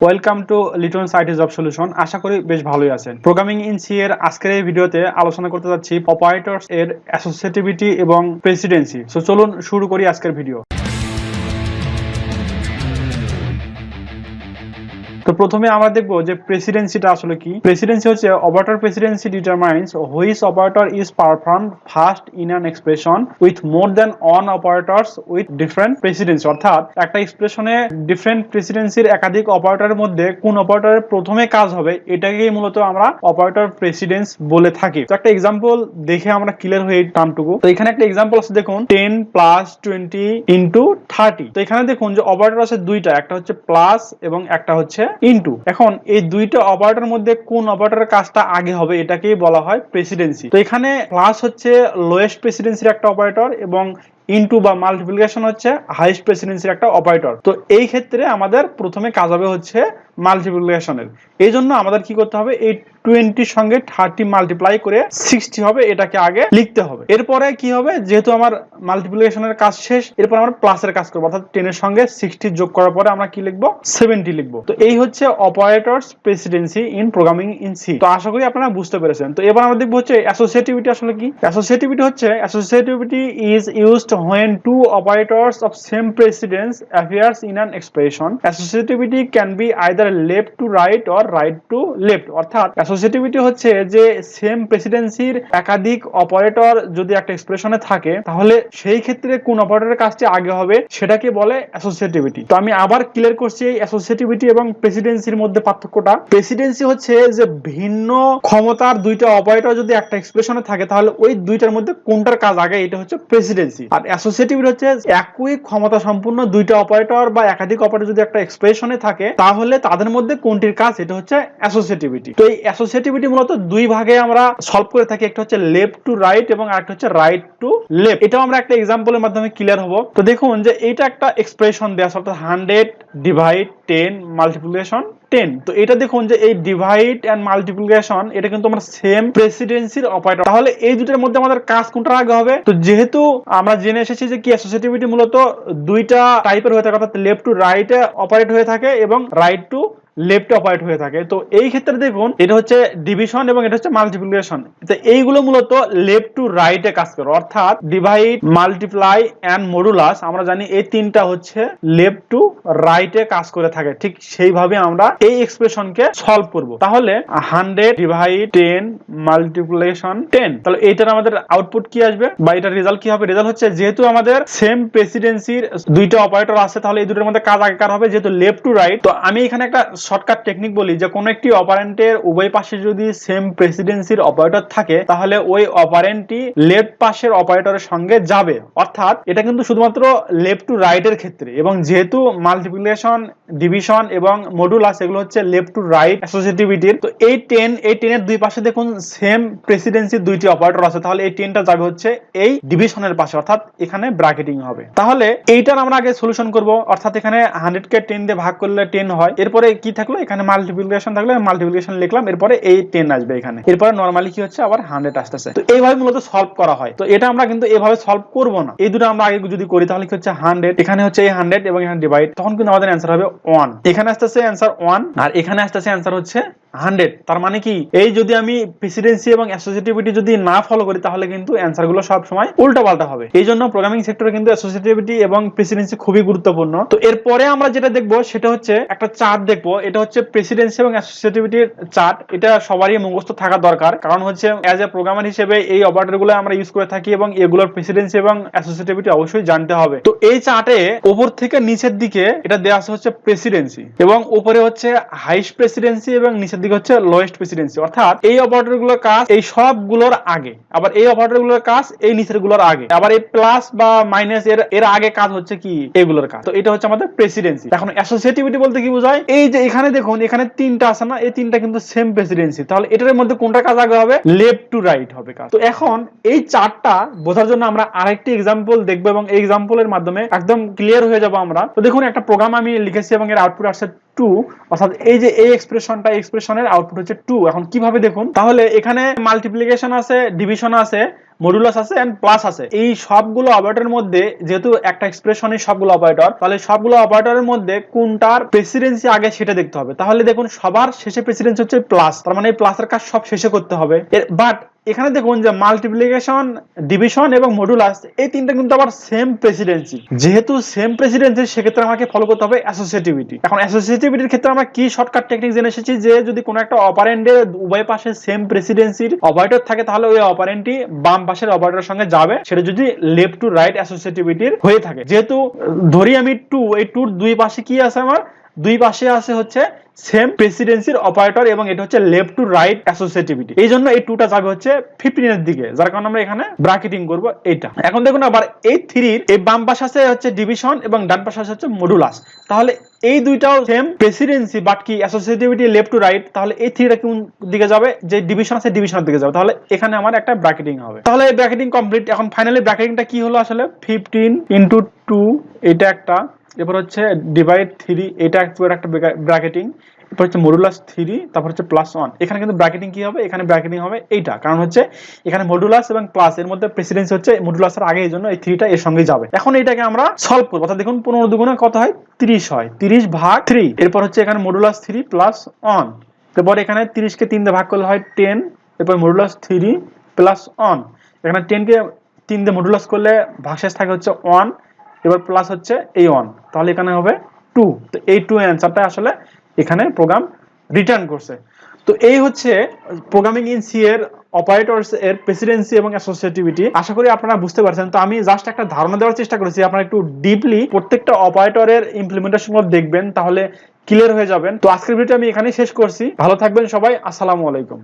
Welcome to Liton site job solution. আশা করি বেশ ভালোই আছেন। প্রোগ্রামিং ইন সি এর আজকের এই ভিডিওতে আলোচনা করতে যাচ্ছি অপারেটরস এর অ্যাসোসিয়েটিভিটি এবং প্রেসিডেন্সি। সো চলুন শুরু করি আজকের ভিডিও। তো প্রথমে আমরা দেখব যে প্রেসিডেন্সিটা আসলে কি। প্রেসিডেন্সি হচ্ছে operator Presidency determines which operator is performed first in an expression with more than one operators with different Presidency. অর্থাৎ একটা এক্সপ্রেশনে ডিফারেন্ট প্রেসিডেন্সির একাধিক অপারেটরের মধ্যে কোন অপারেটরের প্রথমে কাজ হবে এটাকেই মূলত আমরা অপারেটর প্রেসিডেন্স বলে থাকি। তো একটা এক্সাম্পল দেখে আমরা ক্লিয়ার হয়ে এই টার্মটুকু। তো এখানে একটা এক্সাম্পল আছে, দেখুন 10 প্লাস 20 ইন্টু 30। তো এখানে দেখুন যে অপারেটর আছে দুইটা, একটা হচ্ছে প্লাস এবং একটা হচ্ছে ইনটু। এখন এই দুইটা অপারেটরের মধ্যে কোন অপারেটরের কাজটা আগে হবে এটাকেই বলা হয় প্রেসিডেন্সি। তো এখানে প্লাস হচ্ছে লোয়েস্ট প্রেসিডেন্সির একটা অপারেটর এবং ইনটু বা মাল্টিপ্লিকেশন হচ্ছে হাইয়েস্ট প্রেসিডেন্সির একটা অপারেটর। তো এই ক্ষেত্রে আমাদের প্রথমে কাজ হবে হচ্ছে মাল্টিপ্লিকেশনের। এই জন্য আমাদের কি করতে হবে, এই 20 সঙ্গে 30 মাল্টিপ্লাই করে 60 হবে, এটাকে আগে লিখতে হবে। এরপরে কি হবে, যেহেতু আমার মাল্টিপ্লিকেশনের কাজ শেষ, এরপর আমরা প্লাসের কাজ করবো, অর্থাৎ 10 এর সঙ্গে 60 যোগ করার পরে আমরা কি লিখবো, 70 লিখবো। তো এই হচ্ছে operators precedence in programming in C. তো আশা করি আপনারা বুঝতে পেরেছেন। তো এবার আমরা দেখবো হচ্ছে অ্যাসোসিয়েটিভিটি আসলে কি। Associativity is used when two operators of same precedence appears in an expression. Associativity can be either left to right or right to left. অর্থাৎ associativity হচ্ছে যে সেম প্রেসিডেন্সির একাধিক অপারেটর যদি একটা এক্সপ্রেশনে থাকে তাহলে সেই ক্ষেত্রে কোন অপারেটরের কাজটি আগে হবে সেটাকে বলে অ্যাসোসিয়েটিভিটি। তো আমি আবার ক্লিয়ার করছি এই অ্যাসোসিয়েটিভিটি এবং প্রেসিডেন্সির মধ্যে পার্থক্যটা। প্রেসিডেন্সি হচ্ছে যে ভিন্ন ক্ষমতার দুইটা অপারেটর যদি একটা এক্সপ্রেশনে থাকে তাহলে ওই দুইটার মধ্যে কোনটার কাজ আগে, এটা হচ্ছে প্রেসিডেন্সি। আর অ্যাসোসিয়েটিভিটি হচ্ছে একই ক্ষমতা সম্পন্ন দুইটা অপারেটর বা একাধিক অপারেটর যদি একটা এক্সপ্রেশনে থাকে তাহলে তাদের মধ্যে কোনটির কাজ, এটা হচ্ছে অ্যাসোসিয়েটিভিটি। তো এই অ্যাসোসিয়েটিভিটি মূলত দুই ভাগে আমরা সলভ করে থাকি, একটা হচ্ছে লেফট টু রাইট এবং আরেকটা হচ্ছে রাইট টু লেফট। এটাও আমরা একটা এক্সাম্পলের মাধ্যমে ক্লিয়ার হবো। তো দেখুন যে এটা একটা এক্সপ্রেশন দেয়া আছে, অর্থাৎ 100 ডিভাইড 10 মাল্টিপ্লিকেশন 10। তো এটা দেখুন যে এই ডিভাইড এন্ড মাল্টিপ্লিকেশন এটা কিন্তু আমরা সেম প্রেসিডেন্সির অপারেটর। তাহলে এই দুটোর মধ্যে আমাদের কাজ কোনটা আগে হবে? তো যেহেতু আমরা জেনে এসেছি যে কি অ্যাসোসিয়েটিভিটি মূলত দুইটা টাইপের হয়ে থাকে, অর্থাৎ লেফট টু রাইটে অপারেট হয়ে থাকে এবং রাইট টু লেফট অপারেট হয়ে থাকে। তো এই ক্ষেত্রে দেখুন এটা হচ্ছে ডিভিশন এবং এটা হচ্ছে মাল্টিপ্লিকেশন। তো এইগুলো মূলত লেফট টু রাইটে কাজ করে, অর্থাৎ ডিভাইড, মাল্টিপ্লাই এন্ড মডুলাস আমরা জানি এই তিনটা হচ্ছে লেফট টু রাইটে কাজ করে থাকে। ঠিক সেইভাবে আমরা এই এক্সপ্রেশনকে সলভ করব। তাহলে 100 ডিভাইড 10 মাল্টিপ্লিকেশন 10, তাহলে এইটার আমাদের আউটপুট কি আসবে বা এটার রেজাল্ট কি হবে? রেজাল্ট হচ্ছে যেহেতু আমাদের সেম প্রেসিডেন্সির দুইটা অপারেটর আছে তাহলে এই দুটোর মধ্যে কাজ আগে কার হবে, যেহেতু লেফট টু রাইট। তো আমি এখানে একটা শর্টকাট টেকনিক বলি যে কোন একটি অপারেন্টের উভয় পাশে যদি সেম প্রেসিডেন্সির অপারেটর থাকে তাহলে ওই অপারেন্টটি লেফট পাশের অপারেটরের সঙ্গে যাবে, অর্থাৎ এটা কিন্তু শুধুমাত্র লেফট টু রাইটের ক্ষেত্রে। এবং যেহেতু মাল্টিপ্লিকেশন, ডিভিশন এবং মডুলাস এগুলো হচ্ছে লেফট টু রাইট অ্যাসোসিয়েটিভিটির। তো এই 10 এর দুই পাশে দেখুন সেম প্রেসিডেন্সির দুইটি অপারেটর আছে, তাহলে এই 10টা যাবে হচ্ছে এই ডিভিশনের পাশে, অর্থাৎ এখানে ব্র্যাকেটিং হবে। তাহলে এইটার আমরা আগে সলিউশন করব, অর্থাৎ এখানে 100 কে 10 দিয়ে ভাগ করলে 10 হয়। এরপরে কি থাকলো, এখানে মাল্টিপ্লিকেশন থাকলে মাল্টিপ্লিকেশন লিখলাম, এরপরে এই 10 আসবে এখানে, এরপরে নরমালি কি হচ্ছে আবার 100 আসতেছে। তো এইভাবে মূলত সলভ করা হয়। তো এটা আমরা কিন্তু এইভাবে সলভ করব না, এই দুটো আমরা আগে যদি করি তাহলে কি হচ্ছে 100, এখানে হচ্ছে এই 100 এবং এখানে ডিভাইড, তখন কিন্তু আমাদের অ্যান্সার হবে 1। এখানে আসতেছে অ্যান্সার 1 আর এখানে আসতেছে অ্যান্সার হচ্ছে 100। তার মানে কি, এই যদি আমি প্রেসিডেন্সি এবং অ্যাসোসিয়েটিভিটি যদি না ফলো করি তাহলে কিন্তু অ্যান্সার গুলো সব সময় উল্টাপাল্টা হবে। এই জন্য প্রোগ্রামিং সেক্টরে কিন্তু অ্যাসোসিয়েটিভিটি এবং প্রেসিডেন্সি খুবই গুরুত্বপূর্ণ। তো এরপরে আমরা যেটা দেখবো সেটা হচ্ছে একটা চার্ট দেখবো, এটা হচ্ছে প্রেসিডেন্সি এবং অ্যাসোসিয়েটিভিটির চার্ট। এটা সবারই মুখস্থ থাকা দরকার, কারণ হচ্ছে অ্যাজ এ প্রোগ্রামার হিসেবে এই অপারেটরগুলো আমরা ইউজ করে থাকি এবং এগুলোর প্রেসিডেন্সি এবং অ্যাসোসিয়েটিভিটি অবশ্যই জানতে হবে। তো এই চার্টে উপর থেকে নিচের দিকে এটা দেওয়া আছে হচ্ছে প্রেসিডেন্সি, এবং উপরে হচ্ছে হাইয়েস্ট প্রেসিডেন্সি এবং নিচের দিকে হচ্ছে লোয়েস্ট প্রেসিডেন্সি। অর্থাৎ এই অপারেটরগুলোর কাজ এই সবগুলোর আগে, আবার এই অপারেটরগুলোর কাজ এই নিচের গুলোর আগে, আবার এই প্লাস বা মাইনাস এর আগে কাজ হচ্ছে কি এগুলোর কাজ। তো এটা হচ্ছে আমাদের প্রেসিডেন্সি। এখন অ্যাসোসিয়েটিভিটি বলতে কি বোঝায়, এই যে এখানে দেখুন এখানে তিনটা আছে না, এই তিনটা কিন্তু সেম প্রেসিডেন্সি, তাহলে এটার মধ্যে কোনটা কাজ আগে হবে, লেফট টু রাইট হবে কাজ। তো এখন এই চার্টটা বোঝার জন্য আমরা আরেকটি এক্সাম্পল দেখবো এবং এই এক্সাম্পলের মাধ্যমে একদম ক্লিয়ার হয়ে যাব আমরা। তো দেখুন একটা প্রোগ্রাম আমি লিখেছি এবং এর আউটপুট আসছে 2, অর্থাৎ এই যে এই এক্সপ্রেশনটা, এক্সপ্রেশনের আউটপুট হচ্ছে 2। এখন কিভাবে দেখুন, তাহলে এখানে মাল্টিপ্লিকেশন আছে, ডিভিশন আছে, মডুলাস আছে এন্ড প্লাস আছে। এই সবগুলো অপারেটরের মধ্যে যেহেতু একটা এক্সপ্রেশনের সবগুলো অপারেটর, তাহলে সবগুলো অপারেটরের মধ্যে কোনটার প্রেসিডেন্সি আগে সেটা দেখতে হবে। তাহলে দেখুন সবার শেষে প্রেসিডেন্সি হচ্ছে প্লাস, তার মানে এই প্লাসের কাজ সব শেষে করতে হবে। বাট এখানে দেখুন যে মাল্টিপ্লিকেশন, ডিভিশন এবং মডুলাস এই তিনটা কিন্তু আবার সেম প্রেসিডেন্সি। যেহেতু সেম প্রেসিডেন্সি সেক্ষেত্রে আমাকে ফলো করতে হবে অ্যাসোসিয়েটিভিটি। এখন অ্যাসোসিয়েটিভিটির ক্ষেত্রে আমরা কি শর্টকাট টেকনিক জেনে এসেছি যে যদি কোনো একটা অপারেন্ডের উভয় পাশে সেম প্রেসিডেন্সির অপারেটর থাকে তাহলে ওই অপারেন্ডটি বাম পাশের অপারেটরের সঙ্গে যাবে, সেটা যদি লেফট টু রাইট অ্যাসোসিয়েটিভিটির হয়ে থাকে। যেহেতু ধরি আমি 2, এই 2 এর দুই পাশে কি আছে, আমার দুই পাশে আছে হচ্ছে সেম প্রেসিডেন্সির অপারেটর এবং এটা হচ্ছে লেফট টু রাইট অ্যাসোসিয়েটিভিটি। এই জন্য এই 2টা যাবে হচ্ছে 15 এর দিকে, যার কারণে আমরা এখানে ব্র্যাকেটিং করব এইটা। এখন দেখুন আবার এই 3 এর এই বাম পাশে আছে হচ্ছে ডিভিশন এবং ডান পাশে আছে হচ্ছে মডুলাস। তাহলে এই দুইটাও সেম প্রেসিডেন্সি বাট কি অ্যাসোসিয়েটিভিটি লেফট টু রাইট, তাহলে এই 3টা কোন দিকে যাবে, যে ডিভিশন আছে ডিভিশনের দিকে যাবে। তাহলে এখানে আমার একটা ব্র্যাকেটিং হবে। তাহলে এই ব্র্যাকেটিং কমপ্লিট। এখন ফাইনালি ব্র্যাকেটিংটা কি হলো আসলে, 15 * 2 এটা একটা, এরপর হচ্ছে ডিভাইড 3 এটা একটা ব্র্যাকেটিং, এরপর হচ্ছে মডুলাস 3, তারপর হচ্ছে +1। এখানে কিন্তু ব্র্যাকেটিং কি হবে, এখানে ব্র্যাকেটিং হবে এইটা, কারণ হচ্ছে এখানে মডুলাস এবং প্লাস এর মধ্যে প্রেসিডেন্সি হচ্ছে মডুলাসের আগে, এই জন্য এই 3টা এর সঙ্গে যাবে। এখন এটাকে আমরা সলভ করব। অর্থাৎ দেখুন 15 দুগুণে কত হয়, 30 হয়, 30/3। এরপর হচ্ছে এখানে মডুলাস 3 +1, এরপর এখানে 30 কে 3 দিয়ে ভাগ করলে হয় 10, এরপর মডুলাস 3 +1, এখানে 10 কে 3 দিয়ে মডুলাস করলে ভাগশেষ থাকে হচ্ছে 1, এবার প্লাস হচ্ছে এই 1, তাহলে এখানে হবে 2। তো এই 2 অ্যানসারটা আসলে এখানে প্রোগ্রাম রিটার্ন করছে। তো এই হচ্ছে প্রোগ্রামিং ইন সি এর অপারেটরস এর প্রেসিডেন্সি এবং অ্যাসোসিয়েটিভিটি। আশা করি আপনারা বুঝতে পারছেন। তো আমি জাস্ট একটা ধারণা দেওয়ার চেষ্টা করেছি, আপনারা একটু ডিপলি প্রত্যেকটা অপারেটরের ইমপ্লিমেন্টেশনগুলো দেখবেন, তাহলে ক্লিয়ার হয়ে যাবেন। তো আজকের ভিডিওটা আমি এখানেই শেষ করছি। ভালো থাকবেন সবাই, আসসালামু আলাইকুম।